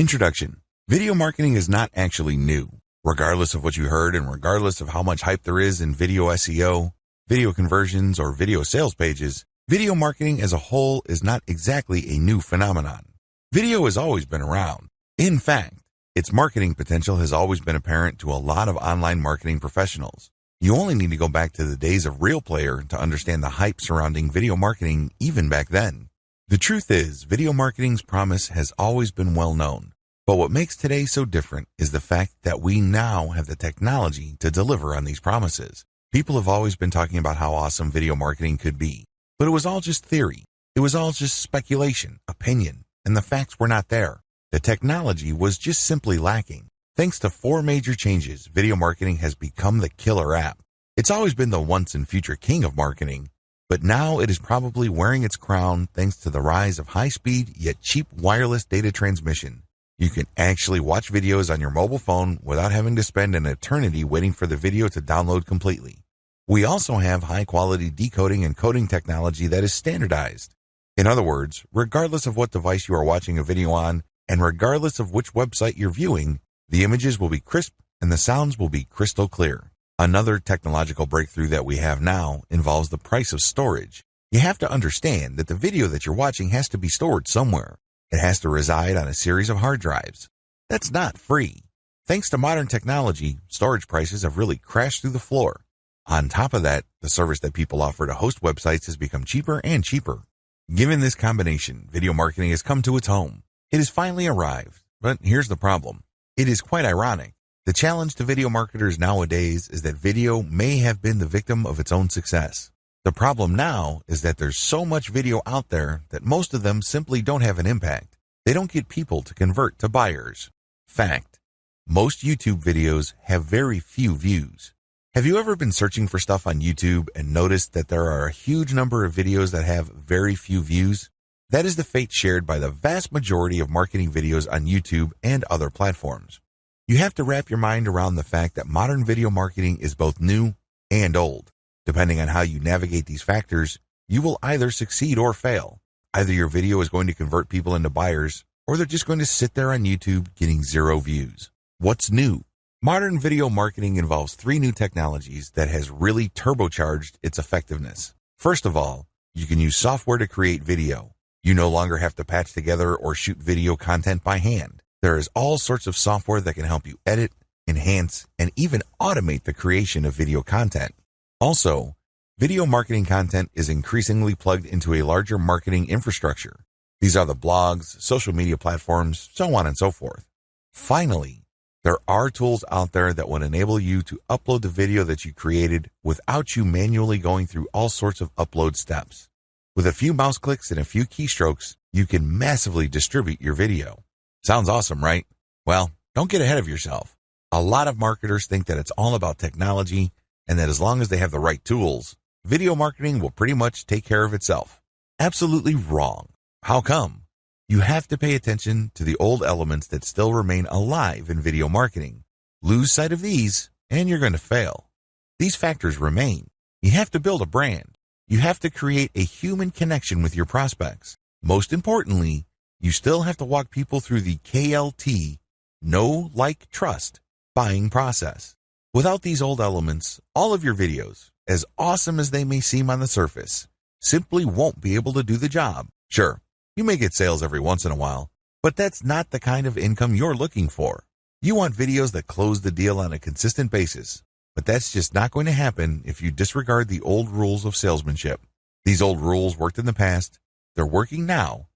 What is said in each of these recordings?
Introduction. Video marketing is not actually new. Regardless of what you heard and regardless of how much hype there is in video SEO, video conversions, or video sales pages, video marketing as a whole is not exactly a new phenomenon. Video has always been around. In fact, its marketing potential has always been apparent to a lot of online marketing professionals. You only need to go back to the days of Real Player to understand the hype surrounding video marketing even back then. The truth is, video marketing's promise has always been well known. But what makes today so different is the fact that we now have the technology to deliver on these promises. People have always been talking about how awesome video marketing could be, but it was all just theory. It was all just speculation, opinion, and the facts were not there. The technology was just simply lacking. Thanks to 4 major changes, video marketing has become the killer app. It's always been the once and future king of marketing, but now it is probably wearing its crown thanks to the rise of high-speed yet cheap wireless data transmission. You can actually watch videos on your mobile phone without having to spend an eternity waiting for the video to download completely. We also have high-quality decoding and coding technology that is standardized. In other words, regardless of what device you are watching a video on, and regardless of which website you're viewing, the images will be crisp and the sounds will be crystal clear. Another technological breakthrough that we have now involves the price of storage. You have to understand that the video that you're watching has to be stored somewhere. It has to reside on a series of hard drives. That's not free. Thanks to modern technology, storage prices have really crashed through the floor. On top of that, the service that people offer to host websites has become cheaper and cheaper. Given this combination, video marketing has come to its home. It has finally arrived, but here's the problem. It is quite ironic. The challenge to video marketers nowadays is that video may have been the victim of its own success. The problem now is that there's so much video out there that most of them simply don't have an impact. They don't get people to convert to buyers. Fact. Most YouTube videos have very few views. Have you ever been searching for stuff on YouTube and noticed that there are a huge number of videos that have very few views? That is the fate shared by the vast majority of marketing videos on YouTube and other platforms. You have to wrap your mind around the fact that modern video marketing is both new and old. Depending on how you navigate these factors, you will either succeed or fail. Either your video is going to convert people into buyers, or they're just going to sit there on YouTube getting 0 views. What's new? Modern video marketing involves 3 new technologies that has really turbocharged its effectiveness. First of all, you can use software to create video. You no longer have to patch together or shoot video content by hand. There is all sorts of software that can help you edit, enhance, and even automate the creation of video content. Also, video marketing content is increasingly plugged into a larger marketing infrastructure. These are the blogs, social media platforms, so on and so forth. Finally, there are tools out there that would enable you to upload the video that you created without you manually going through all sorts of upload steps. With a few mouse clicks and a few keystrokes, you can massively distribute your video. Sounds awesome, right? Well, don't get ahead of yourself. A lot of marketers think that it's all about technology and that as long as they have the right tools, video marketing will pretty much take care of itself. Absolutely wrong. How come? You have to pay attention to the old elements that still remain alive in video marketing. Lose sight of these, and you're going to fail. These factors remain. You have to build a brand. You have to create a human connection with your prospects. Most importantly, you still have to walk people through the KLT, know, like, trust, buying process. Without these old elements, all of your videos, as awesome as they may seem on the surface, simply won't be able to do the job. Sure, you may get sales every once in a while, but that's not the kind of income you're looking for. You want videos that close the deal on a consistent basis, but that's just not going to happen if you disregard the old rules of salesmanship. These old rules worked in the past, they're working now,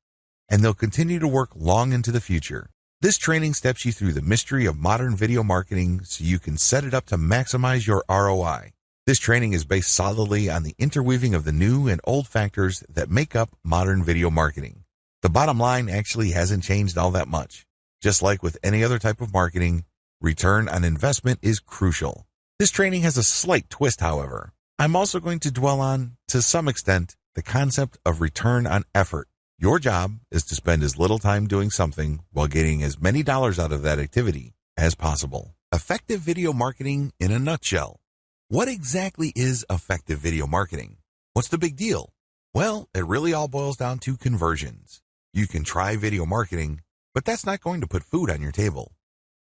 and they'll continue to work long into the future. This training steps you through the mystery of modern video marketing so you can set it up to maximize your ROI. This training is based solidly on the interweaving of the new and old factors that make up modern video marketing. The bottom line actually hasn't changed all that much. Just like with any other type of marketing, return on investment is crucial. This training has a slight twist, however. I'm also going to dwell on, to some extent, the concept of return on effort. Your job is to spend as little time doing something while getting as many dollars out of that activity as possible. Effective video marketing in a nutshell. What exactly is effective video marketing? What's the big deal? Well, it really all boils down to conversions. You can try video marketing, But that's not going to put food on your table.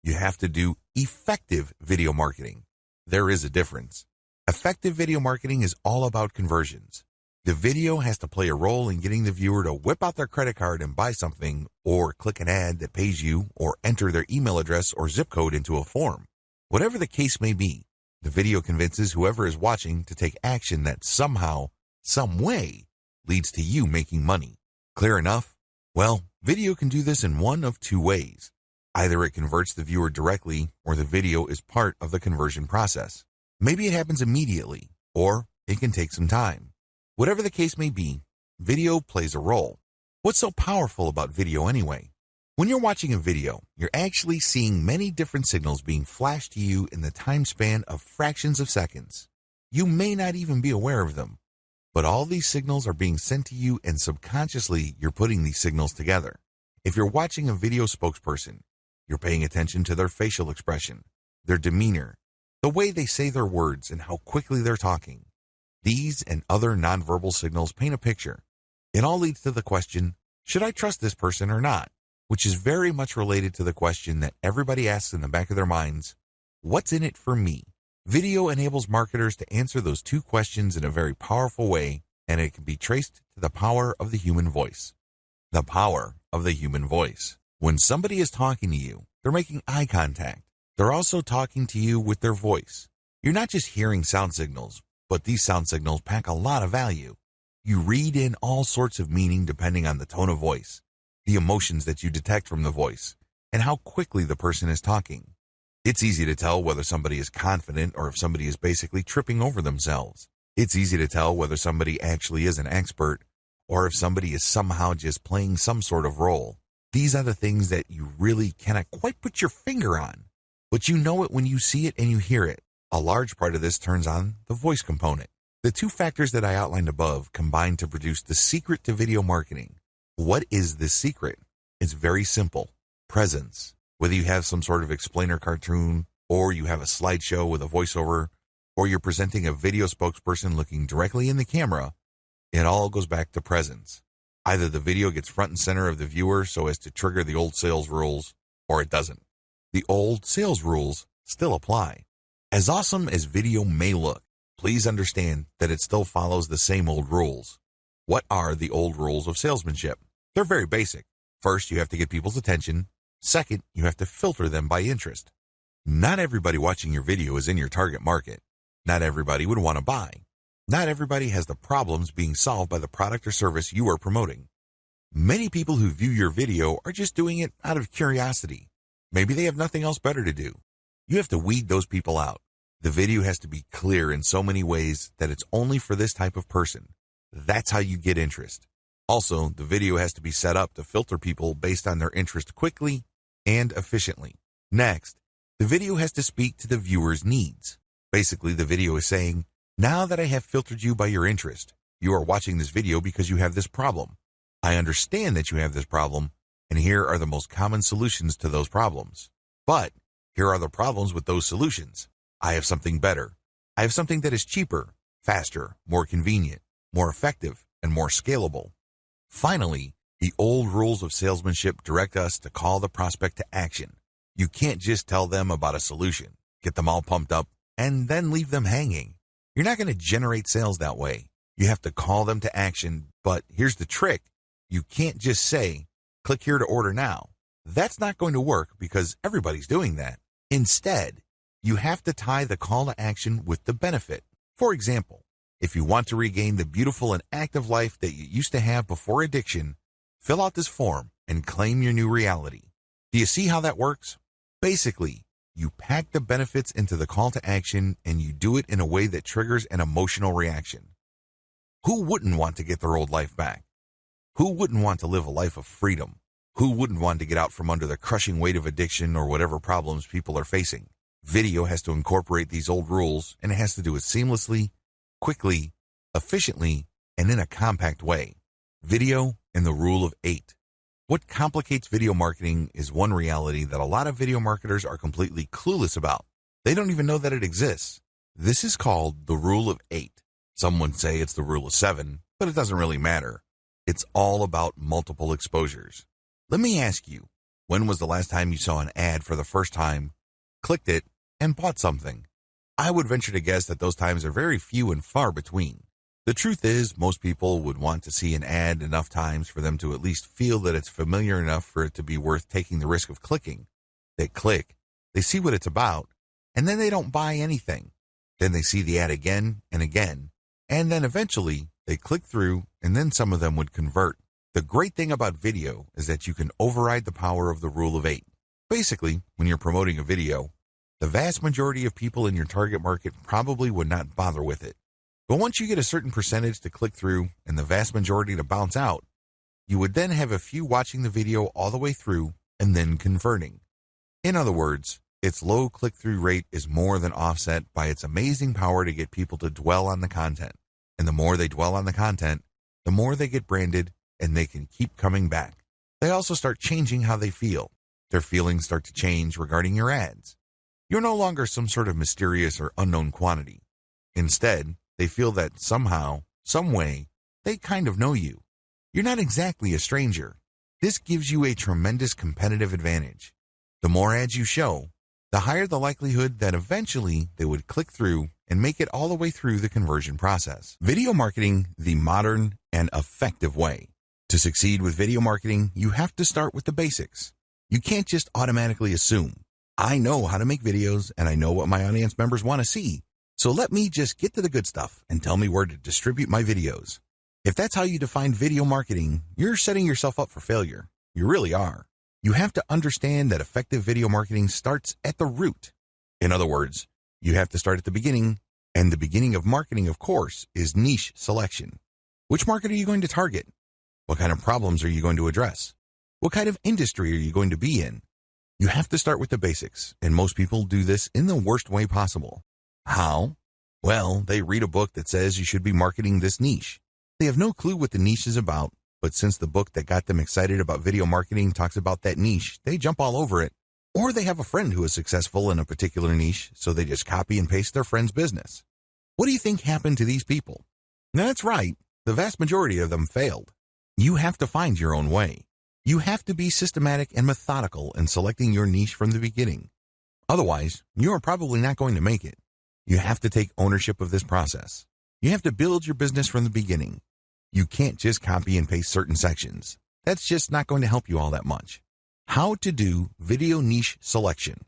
You have to do effective video marketing. There is a difference. Effective video marketing is all about conversions. The video has to play a role in getting the viewer to whip out their credit card and buy something, or click an ad that pays you, or enter their email address or zip code into a form. Whatever the case may be, the video convinces whoever is watching to take action that somehow, some way, leads to you making money. Clear enough? Well, video can do this in one of two ways. Either it converts the viewer directly, or the video is part of the conversion process. Maybe it happens immediately, or it can take some time. Whatever the case may be, video plays a role. What's so powerful about video anyway? When you're watching a video, you're actually seeing many different signals being flashed to you in the time span of fractions of seconds. You may not even be aware of them, but all these signals are being sent to you, and subconsciously you're putting these signals together. If you're watching a video spokesperson, you're paying attention to their facial expression, their demeanor, the way they say their words, and how quickly they're talking. These and other nonverbal signals paint a picture. It all leads to the question, should I trust this person or not? Which is very much related to the question that everybody asks in the back of their minds, what's in it for me? Video enables marketers to answer those two questions in a very powerful way, and it can be traced to the power of the human voice. The power of the human voice. When somebody is talking to you, they're making eye contact. They're also talking to you with their voice. You're not just hearing sound signals, but these sound signals pack a lot of value. You read in all sorts of meaning depending on the tone of voice, the emotions that you detect from the voice, and how quickly the person is talking. It's easy to tell whether somebody is confident or if somebody is basically tripping over themselves. It's easy to tell whether somebody actually is an expert or if somebody is somehow just playing some sort of role. These are the things that you really cannot quite put your finger on, but you know it when you see it and you hear it. A large part of this turns on the voice component. The two factors that I outlined above combine to produce the secret to video marketing. What is this secret? It's very simple. Presence. Whether you have some sort of explainer cartoon, or you have a slideshow with a voiceover, or you're presenting a video spokesperson looking directly in the camera, it all goes back to presence. Either the video gets front and center of the viewer so as to trigger the old sales rules, or it doesn't. The old sales rules still apply. As awesome as video may look, please understand that it still follows the same old rules. What are the old rules of salesmanship? They're very basic. First, you have to get people's attention. Second, you have to filter them by interest. Not everybody watching your video is in your target market. Not everybody would want to buy. Not everybody has the problems being solved by the product or service you are promoting. Many people who view your video are just doing it out of curiosity. Maybe they have nothing else better to do. You have to weed those people out. The video has to be clear in so many ways that it's only for this type of person. That's how you get interest. Also, the video has to be set up to filter people based on their interest quickly and efficiently. Next, the video has to speak to the viewer's needs. Basically, the video is saying, now that I have filtered you by your interest, you are watching this video because you have this problem. I understand that you have this problem, and here are the most common solutions to those problems. But here are the problems with those solutions. I have something better. I have something that is cheaper, faster, more convenient, more effective, and more scalable. Finally, the old rules of salesmanship direct us to call the prospect to action. You can't just tell them about a solution, get them all pumped up, and then leave them hanging. You're not going to generate sales that way. You have to call them to action, but here's the trick. You can't just say, click here to order now. That's not going to work because everybody's doing that. Instead, you have to tie the call to action with the benefit. For example, if you want to regain the beautiful and active life that you used to have before addiction, fill out this form and claim your new reality. Do you see how that works? Basically, you pack the benefits into the call to action and you do it in a way that triggers an emotional reaction. Who wouldn't want to get their old life back? Who wouldn't want to live a life of freedom? Who wouldn't want to get out from under the crushing weight of addiction or whatever problems people are facing? Video has to incorporate these old rules, and it has to do it seamlessly, quickly, efficiently, and in a compact way. Video and the rule of 8. What complicates video marketing is one reality that a lot of video marketers are completely clueless about. They don't even know that it exists. This is called the rule of 8. Some would say it's the rule of 7, but it doesn't really matter. It's all about multiple exposures. Let me ask you, When was the last time you saw an ad for the first time, clicked it, and bought something? I would venture to guess that those times are very few and far between. The truth is, most people would want to see an ad enough times for them to at least feel that it's familiar enough for it to be worth taking the risk of clicking. They click, they see what it's about, and then they don't buy anything. Then they see the ad again and again, and then eventually they click through, and then some of them would convert. The great thing about video is that you can override the power of the rule of 8. Basically, when you're promoting a video, the vast majority of people in your target market probably would not bother with it. But once you get a certain percentage to click through and the vast majority to bounce out, you would then have a few watching the video all the way through and then converting. In other words, its low click-through rate is more than offset by its amazing power to get people to dwell on the content. And the more they dwell on the content, the more they get branded and they can keep coming back. They also start changing how they feel. Their feelings start to change regarding your ads. You're no longer some sort of mysterious or unknown quantity. Instead, they feel that somehow, some way, they kind of know you. You're not exactly a stranger. This gives you a tremendous competitive advantage. The more ads you show, the higher the likelihood that eventually they would click through and make it all the way through the conversion process. Video marketing, the modern and effective way. To succeed with video marketing, you have to start with the basics. You can't just automatically assume, I know how to make videos and I know what my audience members want to see. So let me just get to the good stuff and tell me where to distribute my videos. If that's how you define video marketing, you're setting yourself up for failure. You really are. You have to understand that effective video marketing starts at the root. In other words, you have to start at the beginning, and the beginning of marketing, of course, is niche selection. Which market are you going to target? What kind of problems are you going to address? What kind of industry are you going to be in? You have to start with the basics, and most people do this in the worst way possible. How? Well, they read a book that says you should be marketing this niche. They have no clue what the niche is about, but since the book that got them excited about video marketing talks about that niche, they jump all over it. Or they have a friend who is successful in a particular niche, so they just copy and paste their friend's business. What do you think happened to these people? That's right, the vast majority of them failed. You have to find your own way. You have to be systematic and methodical in selecting your niche from the beginning. Otherwise, you are probably not going to make it. You have to take ownership of this process. You have to build your business from the beginning. You can't just copy and paste certain sections. That's just not going to help you all that much. How to do video niche selection.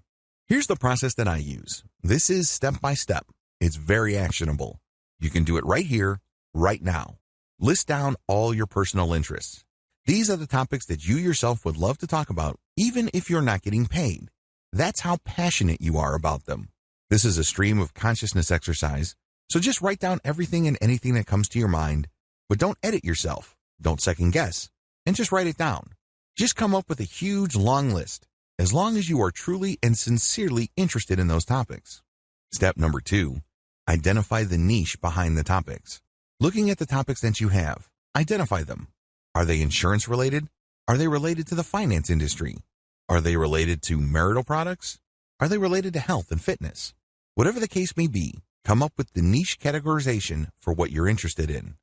Here's the process that I use. This is step by step. It's very actionable. You can do it right here, right now. List down all your personal interests. These are the topics that you yourself would love to talk about, even if you're not getting paid. That's how passionate you are about them. This is a stream of consciousness exercise, so just write down everything and anything that comes to your mind, but don't edit yourself, don't second guess, and just write it down. Just come up with a huge long list, as long as you are truly and sincerely interested in those topics. Step number 2, identify the niche behind the topics. Looking at the topics that you have, identify them. Are they insurance related? Are they related to the finance industry? Are they related to marital products? Are they related to health and fitness? Whatever the case may be, come up with the niche categorization for what you're interested in.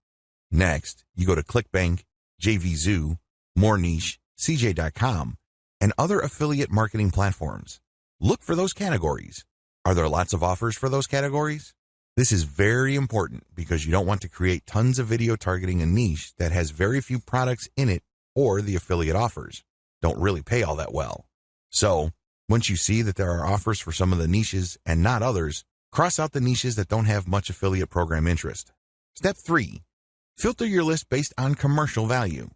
Next, you go to ClickBank, JVZoo, MoreNiche, CJ.com, and other affiliate marketing platforms. Look for those categories. Are there lots of offers for those categories? This is very important because you don't want to create tons of video targeting a niche that has very few products in it or the affiliate offers don't really pay all that well. So, once you see that there are offers for some of the niches and not others, cross out the niches that don't have much affiliate program interest. Step 3, filter your list based on commercial value.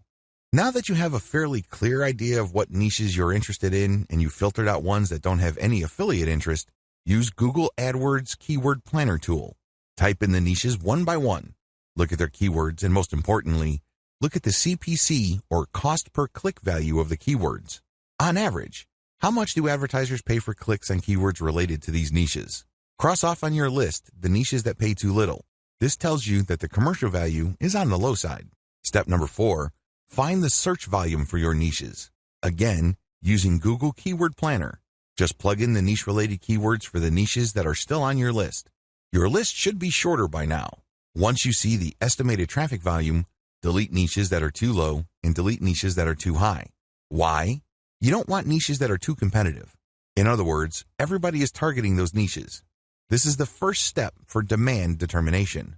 Now that you have a fairly clear idea of what niches you're interested in and you filtered out ones that don't have any affiliate interest, use Google AdWords Keyword Planner tool. Type in the niches one by one. Look at their keywords and most importantly, look at the CPC or cost per click value of the keywords. On average, how much do advertisers pay for clicks on keywords related to these niches? Cross off on your list the niches that pay too little. This tells you that the commercial value is on the low side. Step number 4, find the search volume for your niches. Again, using Google Keyword Planner. Just plug in the niche-related keywords for the niches that are still on your list. Your list should be shorter by now. Once you see the estimated traffic volume, delete niches that are too low and delete niches that are too high. Why? You don't want niches that are too competitive. In other words, everybody is targeting those niches. This is the first step for demand determination.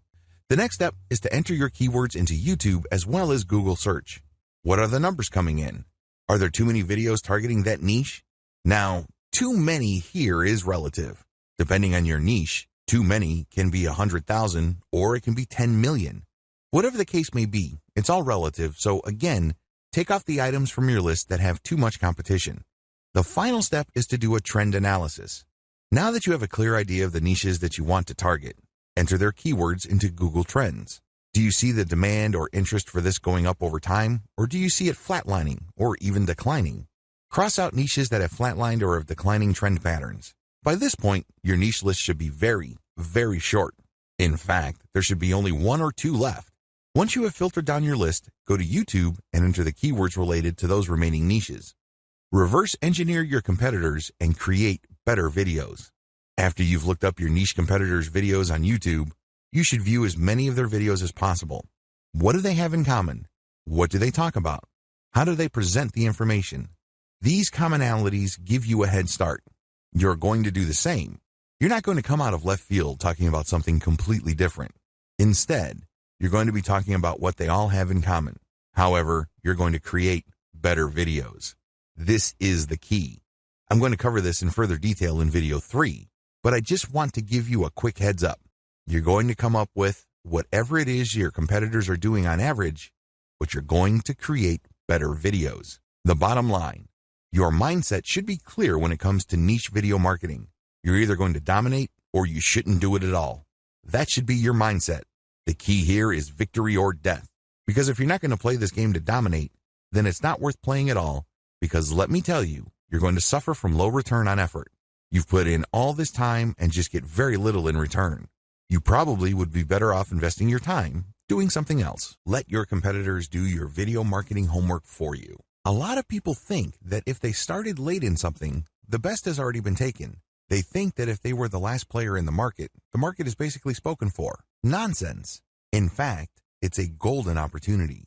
The next step is to enter your keywords into YouTube as well as Google search. What are the numbers coming in? Are there too many videos targeting that niche? Now, too many here is relative. Depending on your niche, too many can be 100,000 or it can be 10 million. Whatever the case may be, it's all relative, so again, take off the items from your list that have too much competition. The final step is to do a trend analysis. Now that you have a clear idea of the niches that you want to target, enter their keywords into Google Trends. Do you see the demand or interest for this going up over time, or do you see it flatlining or even declining? Cross out niches that have flatlined or have declining trend patterns. By this point, your niche list should be very, very short. In fact, there should be only 1 or 2 left. Once you have filtered down your list, go to YouTube and enter the keywords related to those remaining niches. Reverse engineer your competitors and create better videos. After you've looked up your niche competitors' videos on YouTube, you should view as many of their videos as possible. What do they have in common? What do they talk about? How do they present the information? These commonalities give you a head start. You're going to do the same. You're not going to come out of left field talking about something completely different. Instead, you're going to be talking about what they all have in common. However, you're going to create better videos. This is the key. I'm going to cover this in further detail in video 3, but I just want to give you a quick heads up. You're going to come up with whatever it is your competitors are doing on average, but you're going to create better videos. The bottom line, your mindset should be clear when it comes to niche video marketing. You're either going to dominate or you shouldn't do it at all. That should be your mindset. The key here is victory or death. Because if you're not going to play this game to dominate, then it's not worth playing at all. Because let me tell you, you're going to suffer from low return on effort. You've put in all this time and just get very little in return. You probably would be better off investing your time doing something else. Let your competitors do your video marketing homework for you. A lot of people think that if they started late in something, the best has already been taken. They think that if they were the last player in the market is basically spoken for. Nonsense. In fact, it's a golden opportunity.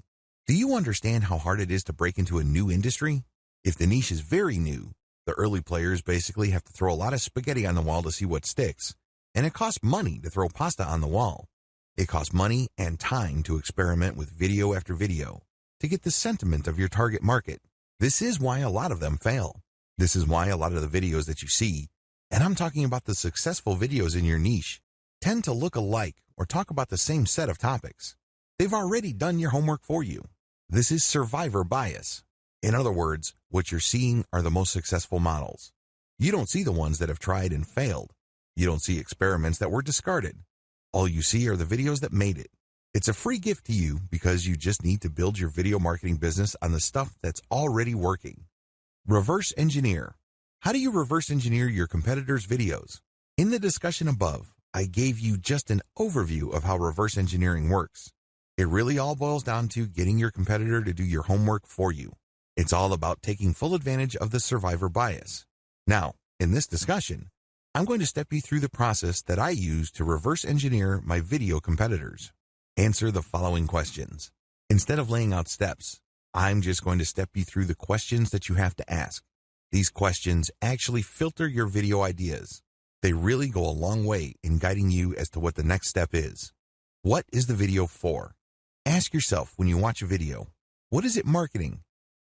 Do you understand how hard it is to break into a new industry? If the niche is very new, the early players basically have to throw a lot of spaghetti on the wall to see what sticks. And it costs money to throw pasta on the wall. It costs money and time to experiment with video after video to get the sentiment of your target market. This is why a lot of them fail. This is why a lot of the videos that you see, and I'm talking about the successful videos in your niche, tend to look alike or talk about the same set of topics. They've already done your homework for you. This is survivor bias. In other words, what you're seeing are the most successful models. You don't see the ones that have tried and failed. You don't see experiments that were discarded. All you see are the videos that made it. It's a free gift to you because you just need to build your video marketing business on the stuff that's already working. Reverse engineer. How do you reverse engineer your competitors' videos? In the discussion above, I gave you just an overview of how reverse engineering works. It really all boils down to getting your competitor to do your homework for you. It's all about taking full advantage of the survivor bias. Now, in this discussion, I'm going to step you through the process that I use to reverse engineer my video competitors. Answer the following questions. Instead of laying out steps, I'm just going to step you through the questions that you have to ask. These questions actually filter your video ideas. They really go a long way in guiding you as to what the next step is. What is the video for? Ask yourself when you watch a video, what is it marketing?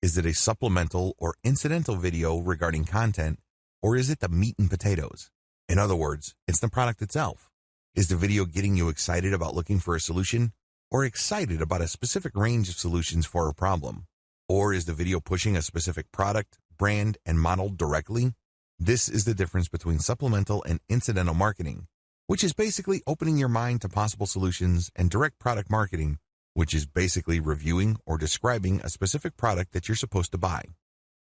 Is it a supplemental or incidental video regarding content, or is it the meat and potatoes? In other words, it's the product itself. Is the video getting you excited about looking for a solution, or excited about a specific range of solutions for a problem? Or is the video pushing a specific product, brand, and model directly? This is the difference between supplemental and incidental marketing, which is basically opening your mind to possible solutions, and direct product marketing, which is basically reviewing or describing a specific product that you're supposed to buy.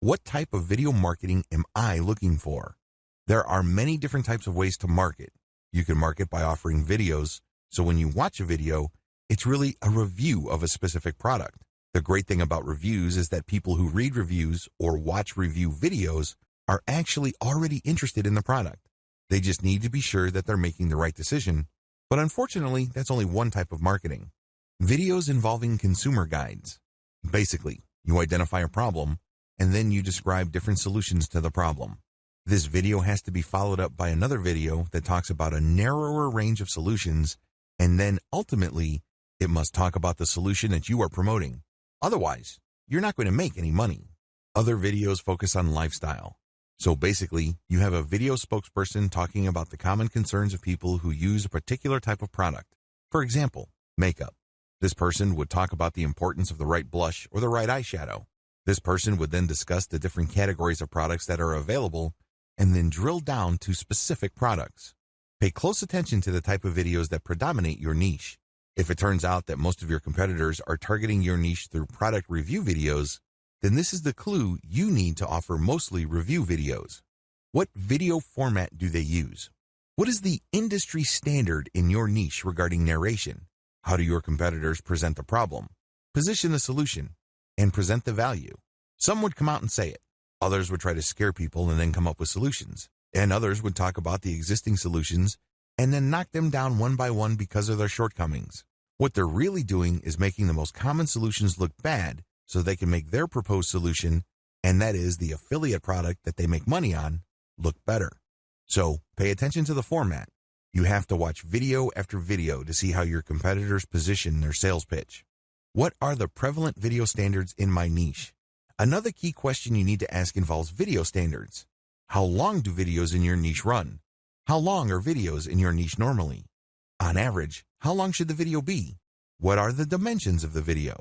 What type of video marketing am I looking for? There are many different types of ways to market. You can market by offering videos, so when you watch a video, it's really a review of a specific product. The great thing about reviews is that people who read reviews or watch review videos are actually already interested in the product. They just need to be sure that they're making the right decision, but unfortunately, that's only one type of marketing. Videos involving consumer guides. Basically, you identify a problem, and then you describe different solutions to the problem. This video has to be followed up by another video that talks about a narrower range of solutions, and then ultimately, it must talk about the solution that you are promoting. Otherwise, you're not going to make any money. Other videos focus on lifestyle. So basically, you have a video spokesperson talking about the common concerns of people who use a particular type of product. For example, makeup. This person would talk about the importance of the right blush or the right eyeshadow. This person would then discuss the different categories of products that are available and then drill down to specific products. Pay close attention to the type of videos that predominate your niche. If it turns out that most of your competitors are targeting your niche through product review videos, then this is the clue you need to offer mostly review videos. What video format do they use? What is the industry standard in your niche regarding narration? How do your competitors present the problem, position the solution, and present the value? Some would come out and say it. Others would try to scare people and then come up with solutions. And others would talk about the existing solutions and then knock them down one by one because of their shortcomings. What they're really doing is making the most common solutions look bad so they can make their proposed solution, and that is the affiliate product that they make money on, look better. So pay attention to the format. You have to watch video after video to see how your competitors position their sales pitch. What are the prevalent video standards in my niche? Another key question you need to ask involves video standards. How long do videos in your niche run? How long are videos in your niche normally? On average, how long should the video be? What are the dimensions of the video?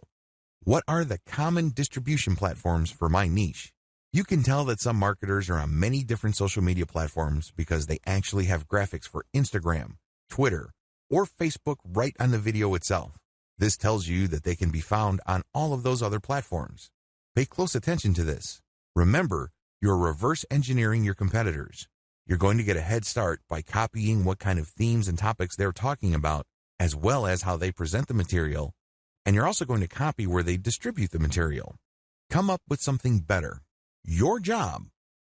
What are the common distribution platforms for my niche? You can tell that some marketers are on many different social media platforms because they actually have graphics for Instagram, Twitter, or Facebook right on the video itself. This tells you that they can be found on all of those other platforms. Pay close attention to this. Remember, you're reverse engineering your competitors. You're going to get a head start by copying what kind of themes and topics they're talking about, as well as how they present the material, and you're also going to copy where they distribute the material. Come up with something better. Your job.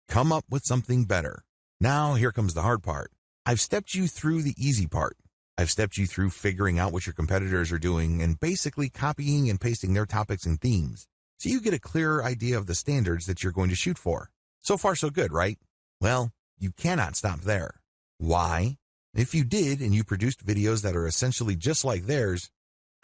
Come up with something better. Now, here comes the hard part. I've stepped you through the easy part. I've stepped you through figuring out what your competitors are doing and basically copying and pasting their topics and themes, so you get a clearer idea of the standards that you're going to shoot for. So far, so good, right? Well, you cannot stop there. Why? If you did and you produced videos that are essentially just like theirs,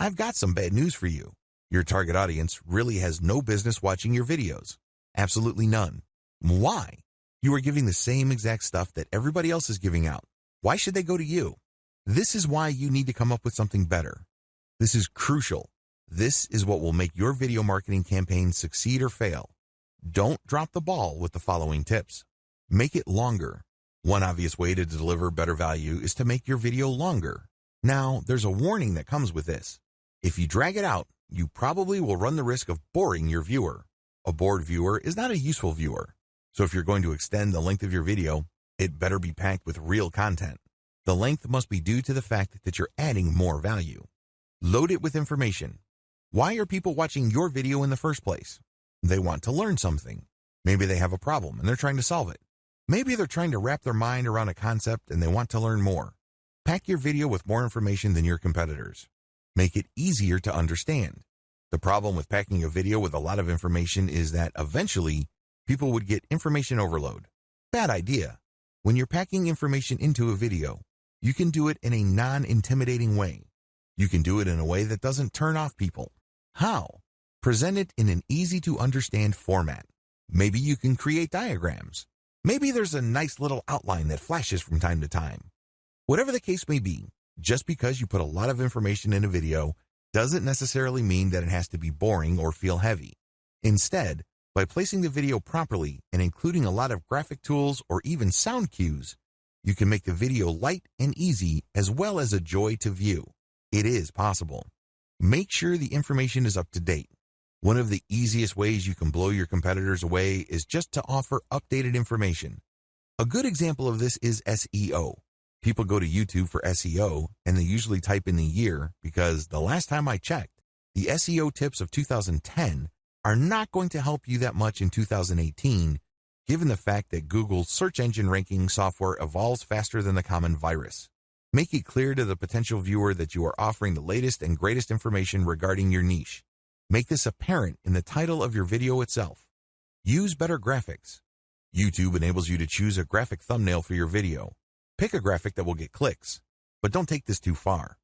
I've got some bad news for you. Your target audience really has no business watching your videos. Absolutely none. Why? You are giving the same exact stuff that everybody else is giving out. Why should they go to you? This is why you need to come up with something better. This is crucial. This is what will make your video marketing campaign succeed or fail. Don't drop the ball with the following tips. Make it longer. One obvious way to deliver better value is to make your video longer. Now, there's a warning that comes with this. If you drag it out, you probably will run the risk of boring your viewer. A bored viewer is not a useful viewer. So if you're going to extend the length of your video, it better be packed with real content. The length must be due to the fact that you're adding more value. Load it with information. Why are people watching your video in the first place? They want to learn something. Maybe they have a problem and they're trying to solve it. Maybe they're trying to wrap their mind around a concept and they want to learn more. Pack your video with more information than your competitors. Make it easier to understand. The problem with packing a video with a lot of information is that eventually people would get information overload. Bad idea. When you're packing information into a video, you can do it in a non-intimidating way. You can do it in a way that doesn't turn off people. How? Present it in an easy-to-understand format. Maybe you can create diagrams. Maybe there's a nice little outline that flashes from time to time. Whatever the case may be, just because you put a lot of information in a video doesn't necessarily mean that it has to be boring or feel heavy. Instead, by placing the video properly and including a lot of graphic tools or even sound cues, you can make the video light and easy as well as a joy to view. It is possible. Make sure the information is up to date. One of the easiest ways you can blow your competitors away is just to offer updated information. A good example of this is SEO. People go to YouTube for SEO and they usually type in the year because the last time I checked, the SEO tips of 2010 are not going to help you that much in 2018, given the fact that Google's search engine ranking software evolves faster than the common virus. Make it clear to the potential viewer that you are offering the latest and greatest information regarding your niche. Make this apparent in the title of your video itself. Use better graphics. YouTube enables you to choose a graphic thumbnail for your video. Pick a graphic that will get clicks, but don't take this too far.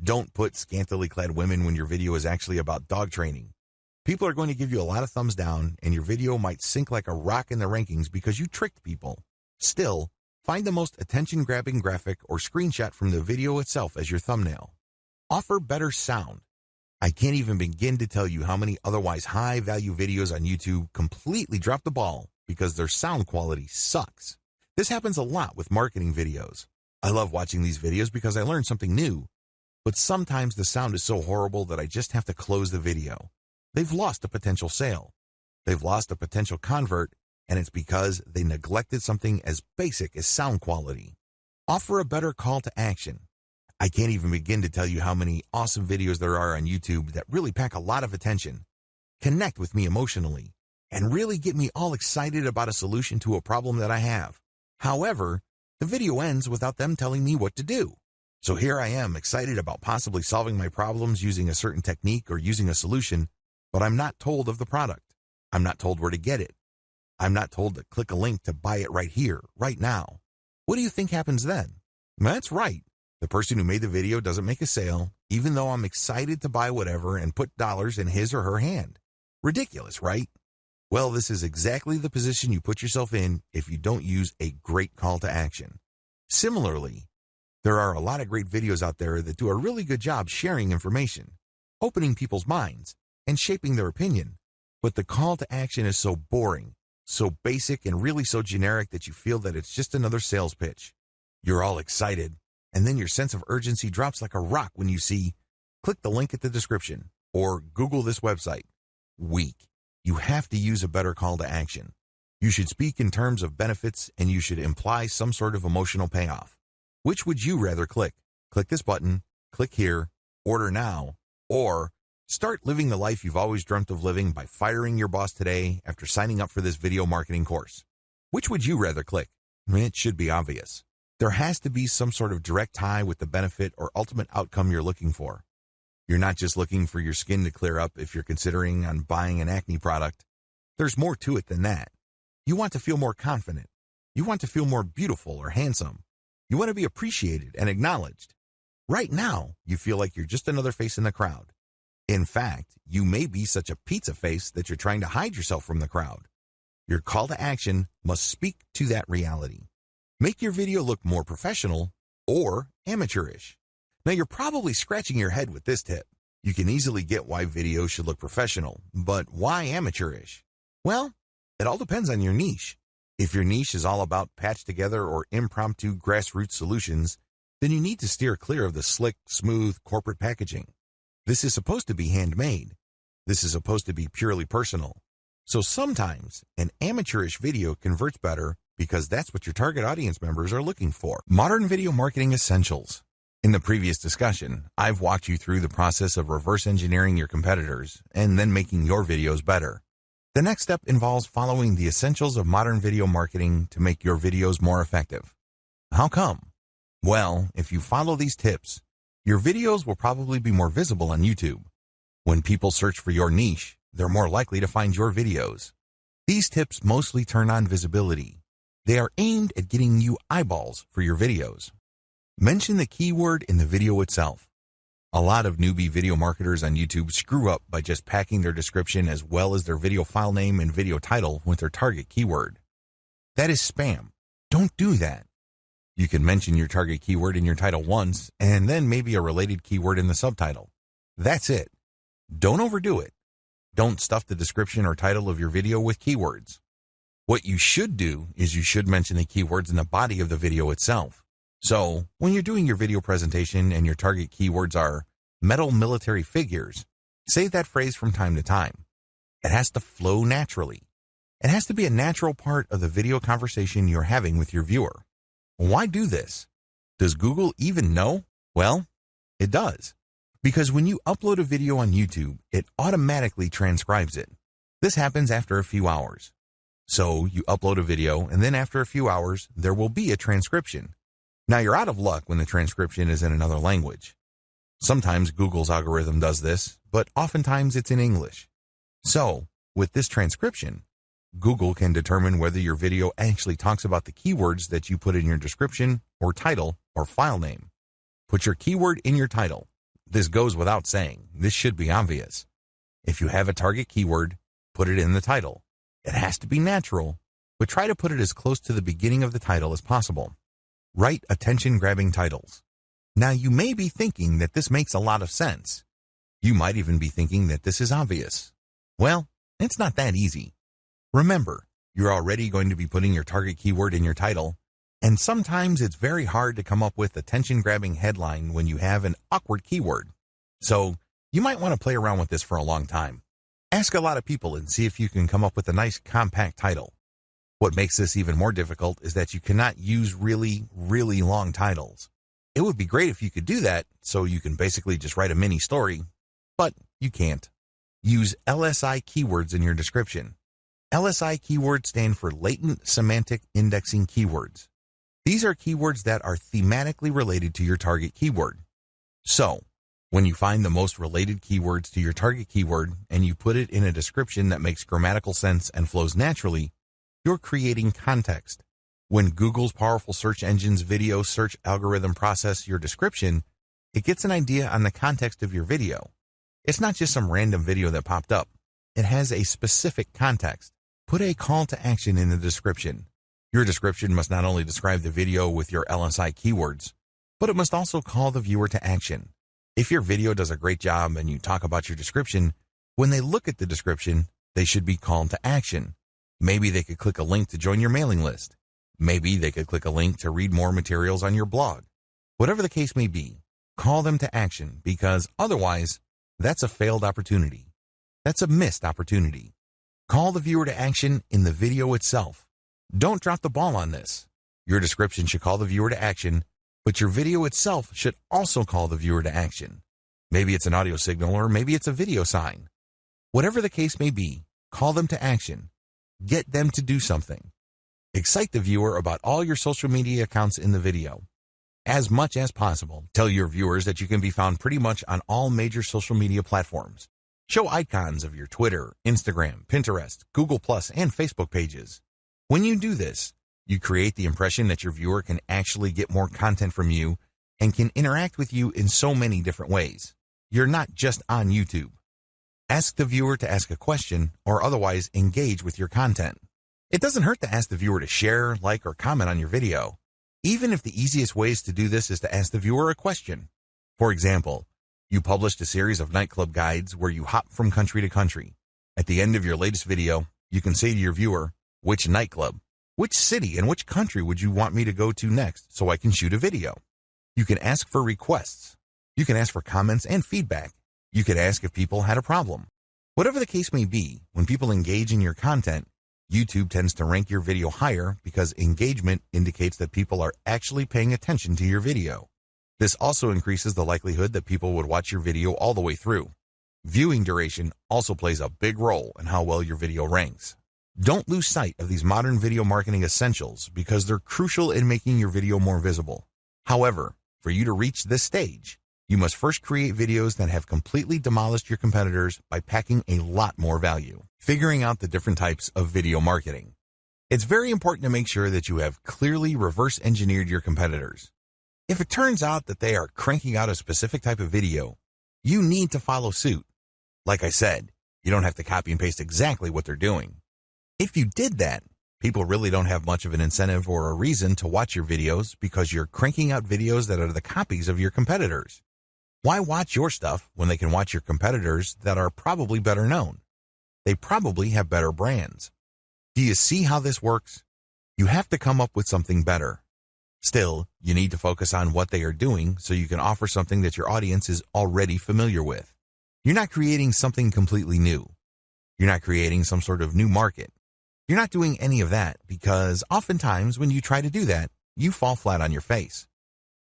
Don't put scantily clad women when your video is actually about dog training. People are going to give you a lot of thumbs down, and your video might sink like a rock in the rankings because you tricked people. Still, find the most attention-grabbing graphic or screenshot from the video itself as your thumbnail. Offer better sound. I can't even begin to tell you how many otherwise high-value videos on YouTube completely drop the ball because their sound quality sucks. This happens a lot with marketing videos. I love watching these videos because I learn something new, but sometimes the sound is so horrible that I just have to close the video. They've lost a potential sale. They've lost a potential convert, and it's because they neglected something as basic as sound quality. Offer a better call to action. I can't even begin to tell you how many awesome videos there are on YouTube that really pack a lot of attention, connect with me emotionally, and really get me all excited about a solution to a problem that I have. However, the video ends without them telling me what to do. So here I am, excited about possibly solving my problems using a certain technique or using a solution, but I'm not told of the product. I'm not told where to get it. I'm not told to click a link to buy it right here, right now. What do you think happens then? That's right. The person who made the video doesn't make a sale, even though I'm excited to buy whatever and put dollars in his or her hand. Ridiculous, right? Well, this is exactly the position you put yourself in if you don't use a great call to action. Similarly, there are a lot of great videos out there that do a really good job sharing information, opening people's minds, and shaping their opinion. But the call to action is so boring, so basic, and really so generic that you feel that it's just another sales pitch. You're all excited, and then your sense of urgency drops like a rock when you see, click the link at the description, or Google this website. Weak. You have to use a better call to action. You should speak in terms of benefits, and you should imply some sort of emotional payoff. Which would you rather click? Click this button, click here, order now, or start living the life you've always dreamt of living by firing your boss today after signing up for this video marketing course. Which would you rather click? It should be obvious. There has to be some sort of direct tie with the benefit or ultimate outcome you're looking for. You're not just looking for your skin to clear up if you're considering on buying an acne product. There's more to it than that. You want to feel more confident. You want to feel more beautiful or handsome. You want to be appreciated and acknowledged. Right now, you feel like you're just another face in the crowd. In fact, you may be such a pizza face that you're trying to hide yourself from the crowd. Your call to action must speak to that reality. Make your video look more professional or amateurish. Now, you're probably scratching your head with this tip. You can easily get why videos should look professional, but why amateurish? Well, it all depends on your niche. If your niche is all about patched together or impromptu grassroots solutions, then you need to steer clear of the slick, smooth corporate packaging. This is supposed to be handmade. This is supposed to be purely personal. So sometimes an amateurish video converts better because that's what your target audience members are looking for. Modern video marketing essentials. In the previous discussion, I've walked you through the process of reverse engineering your competitors and then making your videos better. The next step involves following the essentials of modern video marketing to make your videos more effective. How come? Well, if you follow these tips, your videos will probably be more visible on YouTube. When people search for your niche, they're more likely to find your videos. These tips mostly turn on visibility. They are aimed at getting you eyeballs for your videos. Mention the keyword in the video itself. A lot of newbie video marketers on YouTube screw up by just packing their description as well as their video file name and video title with their target keyword. That is spam. Don't do that. You can mention your target keyword in your title once and then maybe a related keyword in the subtitle. That's it. Don't overdo it. Don't stuff the description or title of your video with keywords. What you should do is you should mention the keywords in the body of the video itself. So, when you're doing your video presentation and your target keywords are metal military figures, say that phrase from time to time. It has to flow naturally. It has to be a natural part of the video conversation you're having with your viewer. Why do this? Does Google even know? Well, it does. Because when you upload a video on YouTube, it automatically transcribes it. This happens after a few hours. So, you upload a video, and then after a few hours, there will be a transcription. Now, you're out of luck when the transcription is in another language. Sometimes Google's algorithm does this, but oftentimes it's in English. So, with this transcription, Google can determine whether your video actually talks about the keywords that you put in your description or title or file name. Put your keyword in your title. This goes without saying. This should be obvious. If you have a target keyword, put it in the title. It has to be natural, but try to put it as close to the beginning of the title as possible. Write attention-grabbing titles. Now, you may be thinking that this makes a lot of sense. You might even be thinking that this is obvious. Well, it's not that easy. Remember, you're already going to be putting your target keyword in your title, and sometimes it's very hard to come up with attention-grabbing headline when you have an awkward keyword. So, you might want to play around with this for a long time. Ask a lot of people and see if you can come up with a nice compact title. What makes this even more difficult is that you cannot use really, really long titles. It would be great if you could do that, so you can basically just write a mini story, but you can't. Use LSI keywords in your description. LSI keywords stand for Latent Semantic Indexing Keywords. These are keywords that are thematically related to your target keyword. So, when you find the most related keywords to your target keyword and you put it in a description that makes grammatical sense and flows naturally, you're creating context. When Google's powerful search engine's video search algorithm processes your description, it gets an idea on the context of your video. It's not just some random video that popped up. It has a specific context. Put a call to action in the description. Your description must not only describe the video with your LSI keywords, but it must also call the viewer to action. If your video does a great job and you talk about your description, when they look at the description, they should be called to action. Maybe they could click a link to join your mailing list. Maybe they could click a link to read more materials on your blog. Whatever the case may be, call them to action, because otherwise, that's a failed opportunity. That's a missed opportunity. Call the viewer to action in the video itself. Don't drop the ball on this. Your description should call the viewer to action, but your video itself should also call the viewer to action. Maybe it's an audio signal or maybe it's a video sign. Whatever the case may be, call them to action. Get them to do something. Excite the viewer about all your social media accounts in the video. As much as possible, tell your viewers that you can be found pretty much on all major social media platforms. Show icons of your Twitter, Instagram, Pinterest, Google+, and Facebook pages. When you do this, you create the impression that your viewer can actually get more content from you and can interact with you in so many different ways. You're not just on YouTube. Ask the viewer to ask a question or otherwise engage with your content. It doesn't hurt to ask the viewer to share, like, or comment on your video, even if the easiest ways to do this is to ask the viewer a question. For example, you published a series of nightclub guides where you hop from country to country. At the end of your latest video, you can say to your viewer, which nightclub, which city, and which country would you want me to go to next so I can shoot a video? You can ask for requests. You can ask for comments and feedback. You could ask if people had a problem. Whatever the case may be, when people engage in your content, YouTube tends to rank your video higher because engagement indicates that people are actually paying attention to your video. This also increases the likelihood that people would watch your video all the way through. Viewing duration also plays a big role in how well your video ranks. Don't lose sight of these modern video marketing essentials because they're crucial in making your video more visible. However, for you to reach this stage, you must first create videos that have completely demolished your competitors by packing a lot more value. Figuring out the different types of video marketing. It's very important to make sure that you have clearly reverse engineered your competitors. If it turns out that they are cranking out a specific type of video, you need to follow suit. Like I said, you don't have to copy and paste exactly what they're doing. If you did that, people really don't have much of an incentive or a reason to watch your videos because you're cranking out videos that are the copies of your competitors. Why watch your stuff when they can watch your competitors that are probably better known? They probably have better brands. Do you see how this works? You have to come up with something better. Still, you need to focus on what they are doing so you can offer something that your audience is already familiar with. You're not creating something completely new. You're not creating some sort of new market. You're not doing any of that because oftentimes when you try to do that, you fall flat on your face.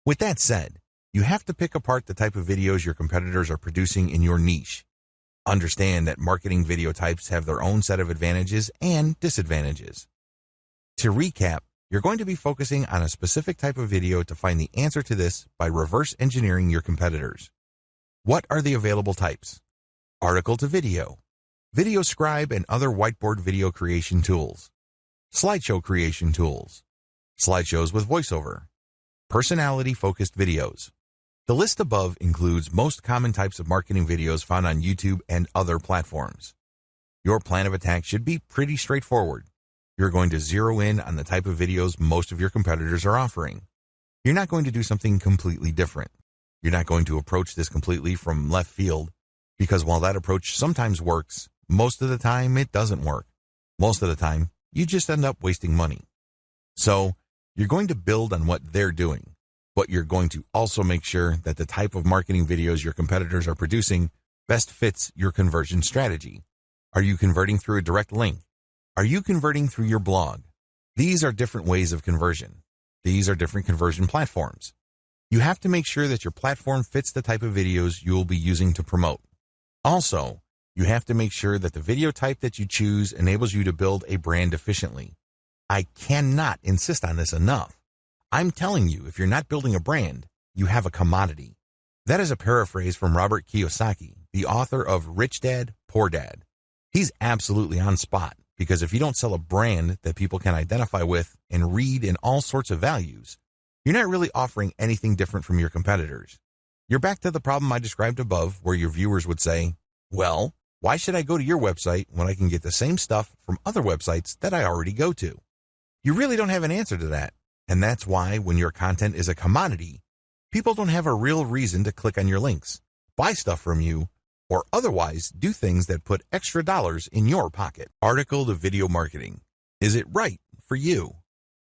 With that said, you have to pick apart the type of videos your competitors are producing in your niche. Understand that marketing video types have their own set of advantages and disadvantages. To recap, you're going to be focusing on a specific type of video to find the answer to this by reverse engineering your competitors. What are the available types? Article to video, VideoScribe and other whiteboard video creation tools, slideshow creation tools, slideshows with voiceover, personality-focused videos. The list above includes most common types of marketing videos found on YouTube and other platforms. Your plan of attack should be pretty straightforward. You're going to zero in on the type of videos most of your competitors are offering. You're not going to do something completely different. You're not going to approach this completely from left field, because while that approach sometimes works, most of the time it doesn't work. Most of the time, you just end up wasting money. So, you're going to build on what they're doing, but you're going to also make sure that the type of marketing videos your competitors are producing best fits your conversion strategy. Are you converting through a direct link? Are you converting through your blog? These are different ways of conversion. These are different conversion platforms. You have to make sure that your platform fits the type of videos you will be using to promote. Also, you have to make sure that the video type that you choose enables you to build a brand efficiently. I cannot insist on this enough. I'm telling you, if you're not building a brand, you have a commodity. That is a paraphrase from Robert Kiyosaki, the author of Rich Dad, Poor Dad. He's absolutely on spot, because if you don't sell a brand that people can identify with and read in all sorts of values, you're not really offering anything different from your competitors. You're back to the problem I described above, where your viewers would say, well, why should I go to your website when I can get the same stuff from other websites that I already go to? You really don't have an answer to that. And that's why when your content is a commodity, people don't have a real reason to click on your links, buy stuff from you, or otherwise do things that put extra dollars in your pocket. Article to video marketing. Is it right for you?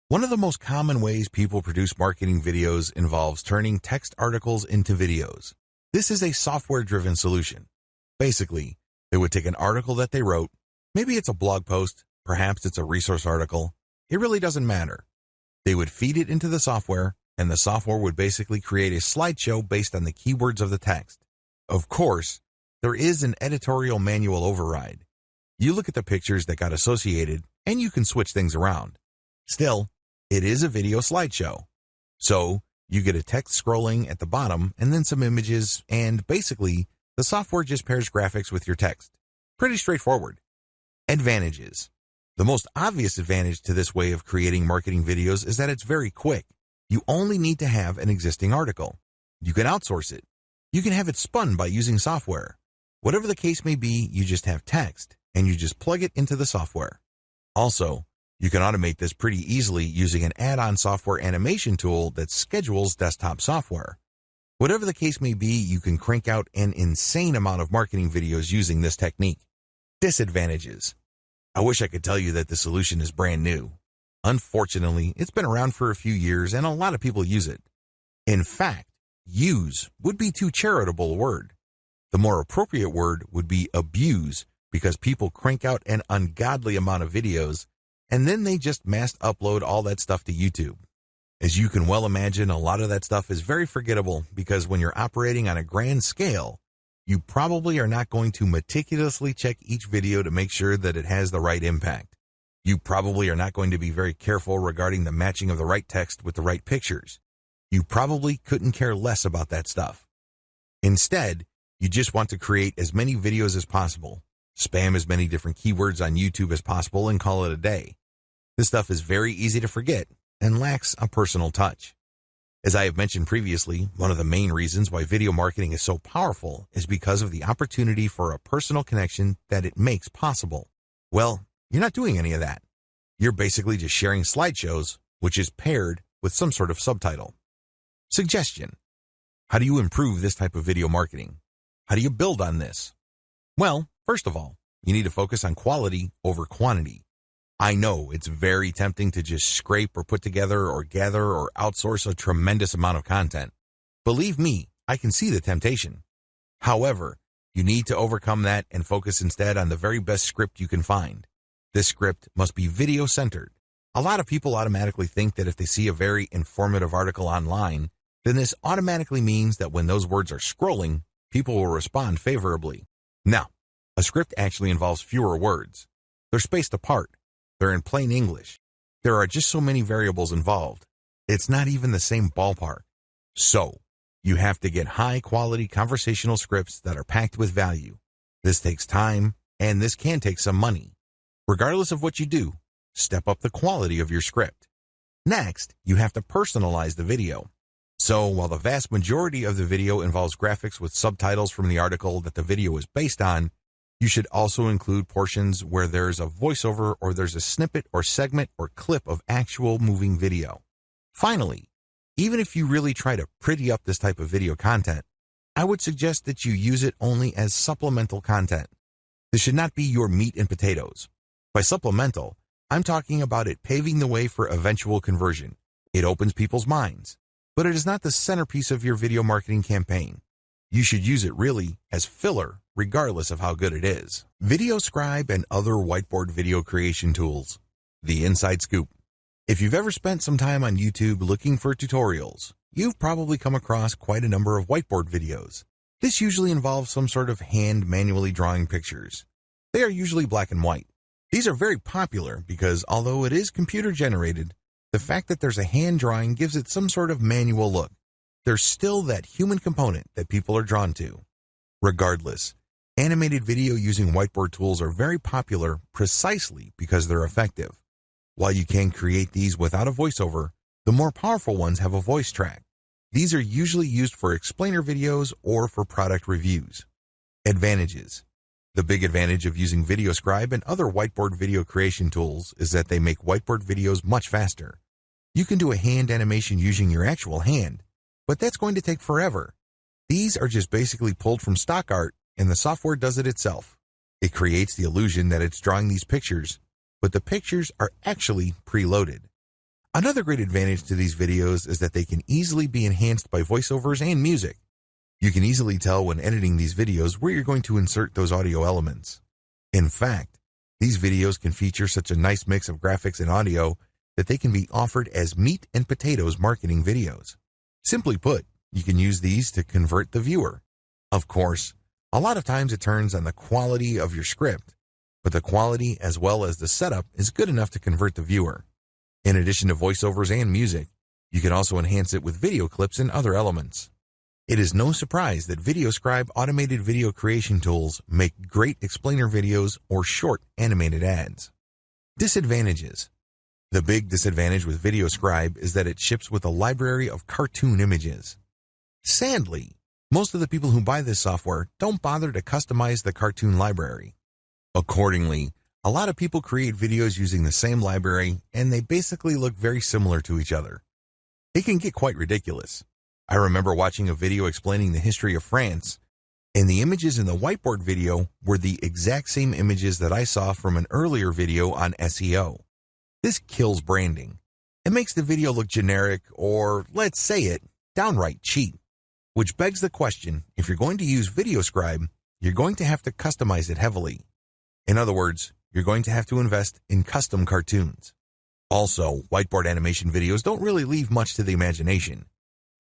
One of the most common ways people produce marketing videos involves turning text articles into videos. This is a software-driven solution. Basically, they would take an article that they wrote, maybe it's a blog post, perhaps it's a resource article, it really doesn't matter. They would feed it into the software, and the software would basically create a slideshow based on the keywords of the text. Of course, there is an editorial manual override. You look at the pictures that got associated, and you can switch things around. Still, it is a video slideshow. So, you get a text scrolling at the bottom and then some images, and basically, the software just pairs graphics with your text. Pretty straightforward. Advantages. The most obvious advantage to this way of creating marketing videos is that it's very quick. You only need to have an existing article. You can outsource it. You can have it spun by using software. Whatever the case may be, you just have text, and you just plug it into the software. Also, you can automate this pretty easily using an add-on software animation tool that schedules desktop software. Whatever the case may be, you can crank out an insane amount of marketing videos using this technique. Disadvantages. I wish I could tell you that the solution is brand new. Unfortunately, it's been around for a few years and a lot of people use it. In fact, use would be too charitable a word. The more appropriate word would be abuse, because people crank out an ungodly amount of videos and then they just mass upload all that stuff to YouTube. As you can well imagine, a lot of that stuff is very forgettable because when you're operating on a grand scale, you probably are not going to meticulously check each video to make sure that it has the right impact. You probably are not going to be very careful regarding the matching of the right text with the right pictures. You probably couldn't care less about that stuff. Instead, you just want to create as many videos as possible, spam as many different keywords on YouTube as possible, and call it a day. This stuff is very easy to forget and lacks a personal touch. As I have mentioned previously, one of the main reasons why video marketing is so powerful is because of the opportunity for a personal connection that it makes possible. Well, you're not doing any of that. You're basically just sharing slideshows, which is paired with some sort of subtitle. Suggestion. How do you improve this type of video marketing? How do you build on this? Well, first of all, you need to focus on quality over quantity. I know it's very tempting to just scrape or put together or gather or outsource a tremendous amount of content. Believe me, I can see the temptation. However, you need to overcome that and focus instead on the very best script you can find. This script must be video-centered. A lot of people automatically think that if they see a very informative article online, then this automatically means that when those words are scrolling, people will respond favorably. Now, a script actually involves fewer words. They're spaced apart. They're in plain English. There are just so many variables involved. It's not even the same ballpark. So, you have to get high-quality conversational scripts that are packed with value. This takes time, and this can take some money. Regardless of what you do, step up the quality of your script. Next, you have to personalize the video. So while the vast majority of the video involves graphics with subtitles from the article that the video is based on, you should also include portions where there's a voiceover or there's a snippet or segment or clip of actual moving video. Finally, even if you really try to pretty up this type of video content, I would suggest that you use it only as supplemental content. This should not be your meat and potatoes. By supplemental, I'm talking about it paving the way for eventual conversion. It opens people's minds, but it is not the centerpiece of your video marketing campaign. You should use it really as filler, regardless of how good it is. VideoScribe and other whiteboard video creation tools. The inside scoop. If you've ever spent some time on YouTube looking for tutorials, you've probably come across quite a number of whiteboard videos. This usually involves some sort of hand manually drawing pictures. They are usually black and white. These are very popular because although it is computer generated, the fact that there's a hand drawing gives it some sort of manual look. There's still that human component that people are drawn to. Regardless, animated video using whiteboard tools are very popular precisely because they're effective. While you can create these without a voiceover, the more powerful ones have a voice track. These are usually used for explainer videos or for product reviews. Advantages. The big advantage of using VideoScribe and other whiteboard video creation tools is that they make whiteboard videos much faster. You can do a hand animation using your actual hand, but that's going to take forever. These are just basically pulled from stock art, and the software does it itself. It creates the illusion that it's drawing these pictures, but the pictures are actually preloaded. Another great advantage to these videos is that they can easily be enhanced by voiceovers and music. You can easily tell when editing these videos where you're going to insert those audio elements. In fact, these videos can feature such a nice mix of graphics and audio that they can be offered as meat and potatoes marketing videos. Simply put, you can use these to convert the viewer. Of course, a lot of times it turns on the quality of your script, but the quality as well as the setup is good enough to convert the viewer. In addition to voiceovers and music, you can also enhance it with video clips and other elements. It is no surprise that VideoScribe automated video creation tools make great explainer videos or short animated ads. Disadvantages. The big disadvantage with VideoScribe is that it ships with a library of cartoon images. Sadly, most of the people who buy this software don't bother to customize the cartoon library. Accordingly, a lot of people create videos using the same library, and they basically look very similar to each other. It can get quite ridiculous. I remember watching a video explaining the history of France, and the images in the whiteboard video were the exact same images that I saw from an earlier video on SEO. This kills branding. It makes the video look generic or, let's say it, downright cheap. Which begs the question, if you're going to use VideoScribe, you're going to have to customize it heavily. In other words, you're going to have to invest in custom cartoons. Also, whiteboard animation videos don't really leave much to the imagination.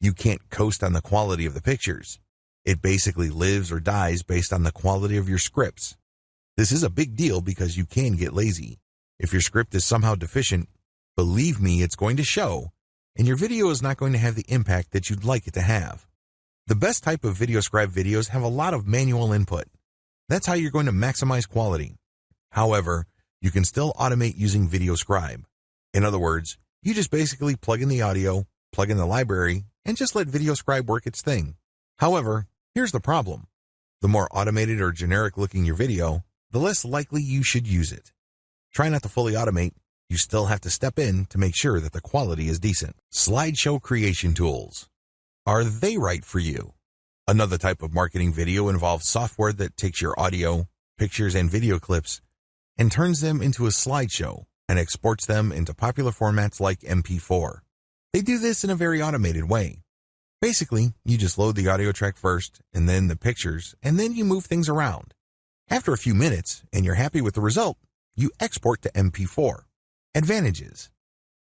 You can't coast on the quality of the pictures. It basically lives or dies based on the quality of your scripts. This is a big deal because you can get lazy. If your script is somehow deficient, believe me, it's going to show, and your video is not going to have the impact that you'd like it to have. The best type of VideoScribe videos have a lot of manual input. That's how you're going to maximize quality. However, you can still automate using VideoScribe. In other words, you just basically plug in the audio, plug in the library, and just let VideoScribe work its thing. However, here's the problem. The more automated or generic looking your video, the less likely you should use it. Try not to fully automate. You still have to step in to make sure that the quality is decent. Slideshow creation tools. Are they right for you? Another type of marketing video involves software that takes your audio, pictures, and video clips and turns them into a slideshow and exports them into popular formats like MP4. They do this in a very automated way. Basically, you just load the audio track first and then the pictures, and then you move things around. After a few minutes, and you're happy with the result, you export to MP4. Advantages.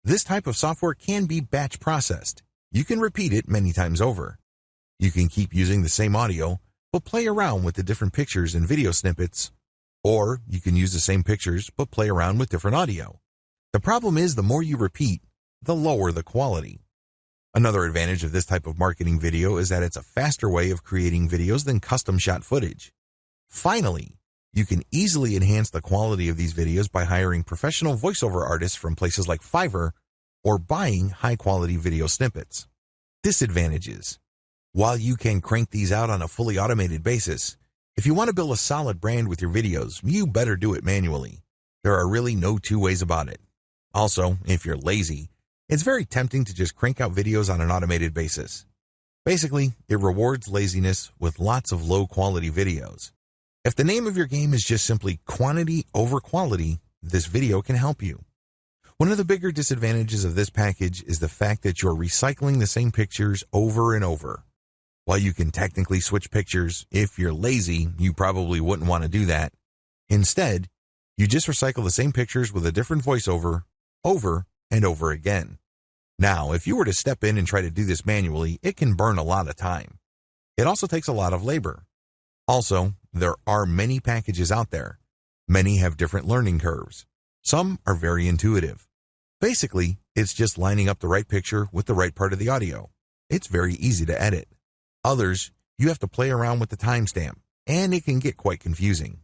This type of software can be batch processed. You can repeat it many times over. You can keep using the same audio, but play around with the different pictures and video snippets. Or you can use the same pictures, but play around with different audio. The problem is the more you repeat, the lower the quality. Another advantage of this type of marketing video is that it's a faster way of creating videos than custom shot footage. Finally, You can easily enhance the quality of these videos by hiring professional voiceover artists from places like Fiverr or buying high-quality video snippets. Disadvantages. While you can crank these out on a fully automated basis, if you want to build a solid brand with your videos, you better do it manually. There are really no two ways about it. Also, if you're lazy, it's very tempting to just crank out videos on an automated basis. Basically, it rewards laziness with lots of low-quality videos. If the name of your game is just simply quantity over quality, this video can help you. One of the bigger disadvantages of this package is the fact that you're recycling the same pictures over and over. While you can technically switch pictures, if you're lazy, you probably wouldn't want to do that. Instead, you just recycle the same pictures with a different voiceover over and over again. Now, if you were to step in and try to do this manually, it can burn a lot of time. It also takes a lot of labor. Also, there are many packages out there. Many have different learning curves. Some are very intuitive. Basically, it's just lining up the right picture with the right part of the audio. It's very easy to edit. Others, you have to play around with the timestamp, and it can get quite confusing.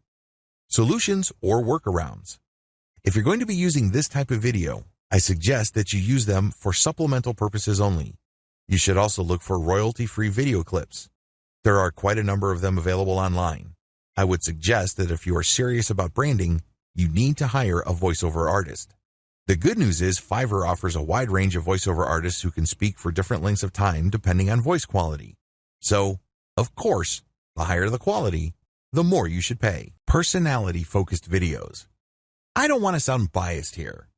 Solutions or workarounds. If you're going to be using this type of video, I suggest that you use them for supplemental purposes only. You should also look for royalty-free video clips. There are quite a number of them available online. I would suggest that if you are serious about branding, you need to hire a voiceover artist. The good news is Fiverr offers a wide range of voiceover artists who can speak for different lengths of time depending on voice quality. So, of course, the higher the quality, the more you should pay. Personality-focused videos. I don't want to sound biased here,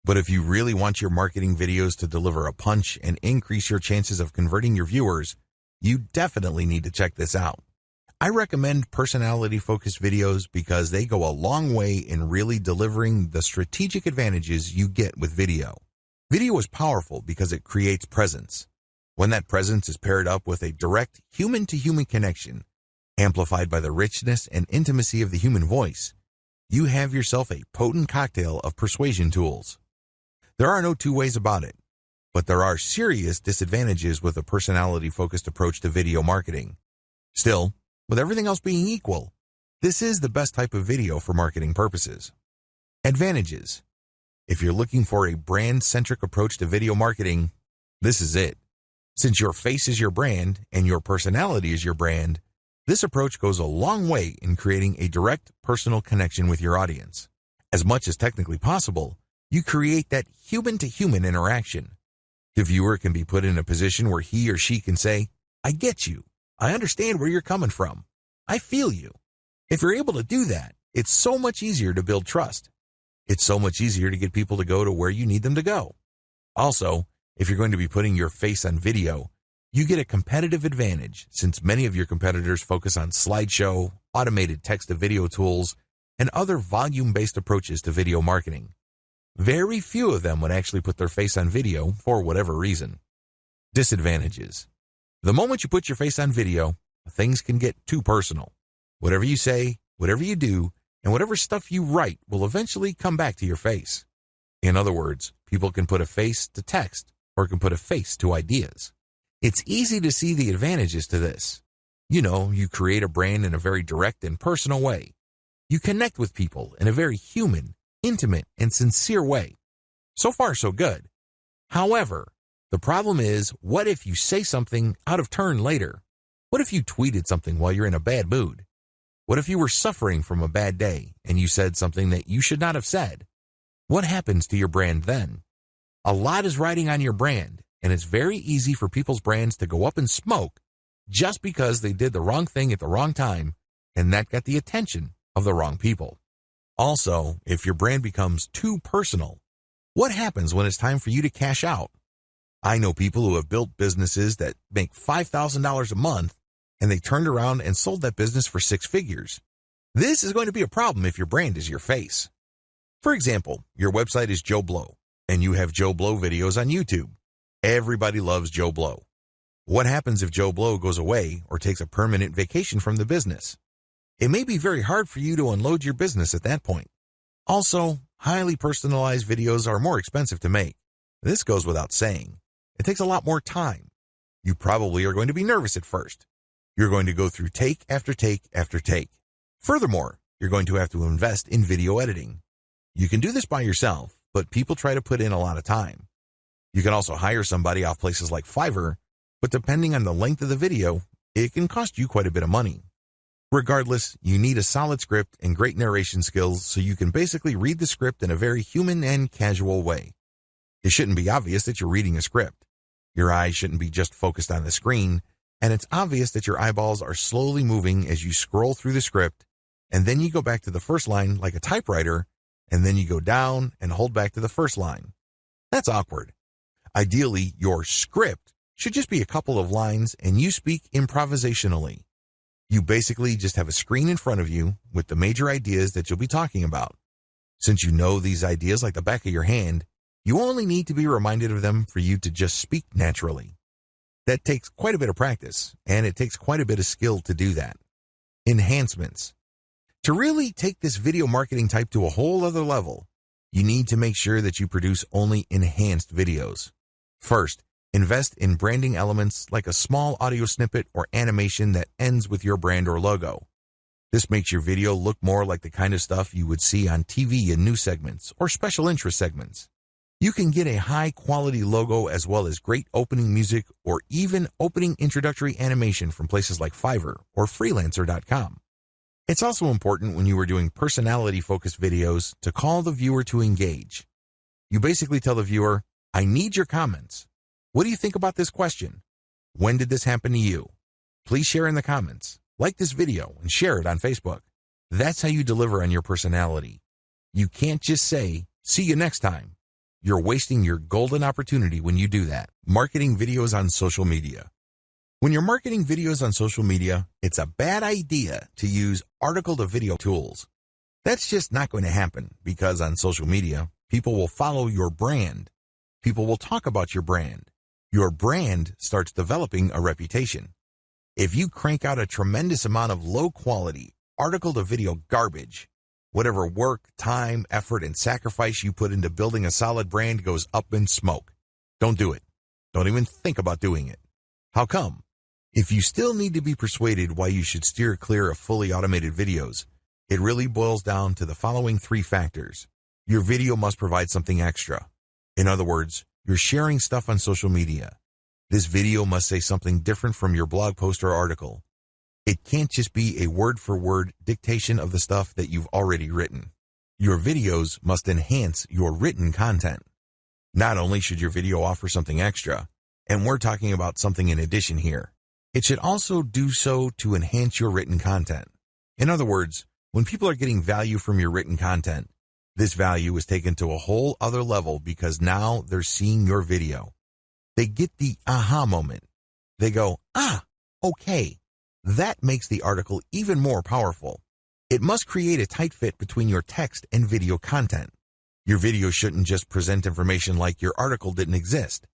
but if you really want your marketing videos to deliver a punch and increase your chances of converting your viewers, you definitely need to check this out. I recommend personality-focused videos because they go a long way in really delivering the strategic advantages you get with video. Video is powerful because it creates presence. When that presence is paired up with a direct human-to-human connection, amplified by the richness and intimacy of the human voice, you have yourself a potent cocktail of persuasion tools. There are no two ways about it, but there are serious disadvantages with a personality-focused approach to video marketing. Still, with everything else being equal, this is the best type of video for marketing purposes. Advantages. If you're looking for a brand-centric approach to video marketing, this is it. Since your face is your brand and your personality is your brand, this approach goes a long way in creating a direct personal connection with your audience. As much as technically possible, you create that human-to-human interaction. The viewer can be put in a position where he or she can say, "I get you. I understand where you're coming from. I feel you." If you're able to do that, it's so much easier to build trust. It's so much easier to get people to go to where you need them to go. Also, if you're going to be putting your face on video, you get a competitive advantage since many of your competitors focus on slideshow, automated text-to-video tools, and other volume-based approaches to video marketing. Very few of them would actually put their face on video for whatever reason. Disadvantages. The moment you put your face on video, things can get too personal. Whatever you say, whatever you do, and whatever stuff you write will eventually come back to your face. In other words, people can put a face to text or can put a face to ideas. It's easy to see the advantages to this. You create a brand in a very direct and personal way. You connect with people in a very human, intimate, and sincere way. So far, so good. However, the problem is, what if you say something out of turn later? What if you tweeted something while you're in a bad mood? What if you were suffering from a bad day and you said something that you should not have said? What happens to your brand then? A lot is riding on your brand, and it's very easy for people's brands to go up in smoke just because they did the wrong thing at the wrong time, and that got the attention of the wrong people. Also, if your brand becomes too personal, what happens when it's time for you to cash out? I know people who have built businesses that make $5,000 a month, and they turned around and sold that business for 6 figures. This is going to be a problem if your brand is your face. For example, your website is Joe Blow, and you have Joe Blow videos on YouTube. Everybody loves Joe Blow. What happens if Joe Blow goes away or takes a permanent vacation from the business? It may be very hard for you to unload your business at that point. Also, highly personalized videos are more expensive to make. This goes without saying. It takes a lot more time. You probably are going to be nervous at first. You're going to go through take after take after take. Furthermore, you're going to have to invest in video editing. You can do this by yourself, but people try to put in a lot of time. You can also hire somebody off places like Fiverr, but depending on the length of the video, it can cost you quite a bit of money. Regardless, you need a solid script and great narration skills so you can basically read the script in a very human and casual way. It shouldn't be obvious that you're reading a script. Your eyes shouldn't be just focused on the screen, and it's obvious that your eyeballs are slowly moving as you scroll through the script, and then you go back to the first line like a typewriter, and then you go down and hold back to the first line. That's awkward. Ideally, your script should just be a couple of lines and you speak improvisationally. You basically just have a screen in front of you with the major ideas that you'll be talking about. Since you know these ideas like the back of your hand, you only need to be reminded of them for you to just speak naturally. That takes quite a bit of practice, and it takes quite a bit of skill to do that. Enhancements. To really take this video marketing type to a whole other level, you need to make sure that you produce only enhanced videos. First, invest in branding elements like a small audio snippet or animation that ends with your brand or logo. This makes your video look more like the kind of stuff you would see on TV in news segments or special interest segments. You can get a high-quality logo as well as great opening music or even opening introductory animation from places like Fiverr or Freelancer.com. It's also important when you are doing personality-focused videos to call the viewer to engage. You basically tell the viewer, I need your comments. What do you think about this question? When did this happen to you? Please share in the comments, like this video, and share it on Facebook. That's how you deliver on your personality. You can't just say, see you next time. You're wasting your golden opportunity when you do that. Marketing videos on social media. When you're marketing videos on social media, it's a bad idea to use article-to-video tools. That's just not going to happen because on social media, people will follow your brand. People will talk about your brand. Your brand starts developing a reputation. If you crank out a tremendous amount of low-quality article-to-video garbage, whatever work, time, effort, and sacrifice you put into building a solid brand goes up in smoke. Don't do it. Don't even think about doing it. How come? If you still need to be persuaded why you should steer clear of fully automated videos, it really boils down to the following 3 factors. Your video must provide something extra. In other words, you're sharing stuff on social media. This video must say something different from your blog post or article. It can't just be a word-for-word dictation of the stuff that you've already written. Your videos must enhance your written content. Not only should your video offer something extra, and we're talking about something in addition here, it should also do so to enhance your written content. In other words, when people are getting value from your written content, this value is taken to a whole other level because now they're seeing your video. They get the aha moment. They go, okay. That makes the article even more powerful. It must create a tight fit between your text and video content. Your video shouldn't just present information like your article didn't exist.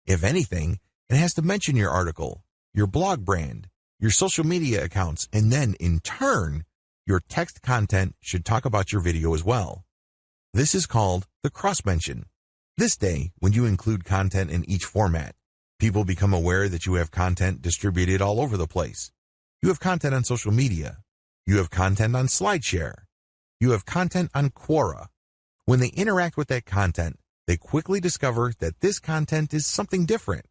If anything, it has to mention your article, your blog brand, your social media accounts, and then, in turn, your text content should talk about your video as well. This is called the cross-mention. This day, when you include content in each format, people become aware that you have content distributed all over the place. You have content on social media. You have content on SlideShare. You have content on Quora. When they interact with that content, they quickly discover that this content is something different.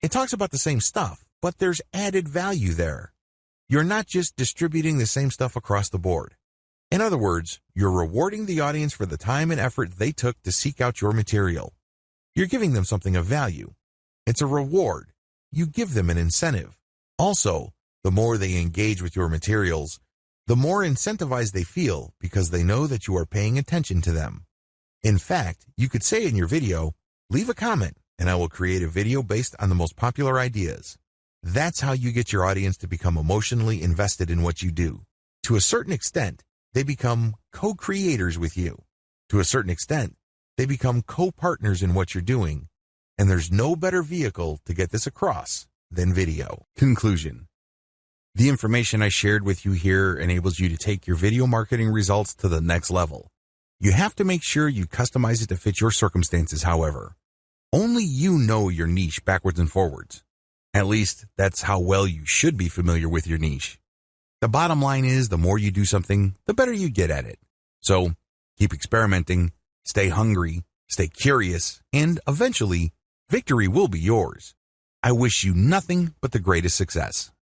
It talks about the same stuff, but there's added value there. You're not just distributing the same stuff across the board. In other words, you're rewarding the audience for the time and effort they took to seek out your material. You're giving them something of value. It's a reward. You give them an incentive. Also, the more they engage with your materials, the more incentivized they feel because they know that you are paying attention to them. In fact, you could say in your video, leave a comment and I will create a video based on the most popular ideas. That's how you get your audience to become emotionally invested in what you do. To a certain extent, they become co-creators with you. To a certain extent, they become co-partners in what you're doing. And there's no better vehicle to get this across than video. Conclusion. The information I shared with you here enables you to take your video marketing results to the next level. You have to make sure you customize it to fit your circumstances, however. Only you know your niche backwards and forwards. At least, that's how well you should be familiar with your niche. The bottom line is the more you do something, the better you get at it. So keep experimenting, stay hungry, stay curious, and eventually victory will be yours. I wish you nothing but the greatest success.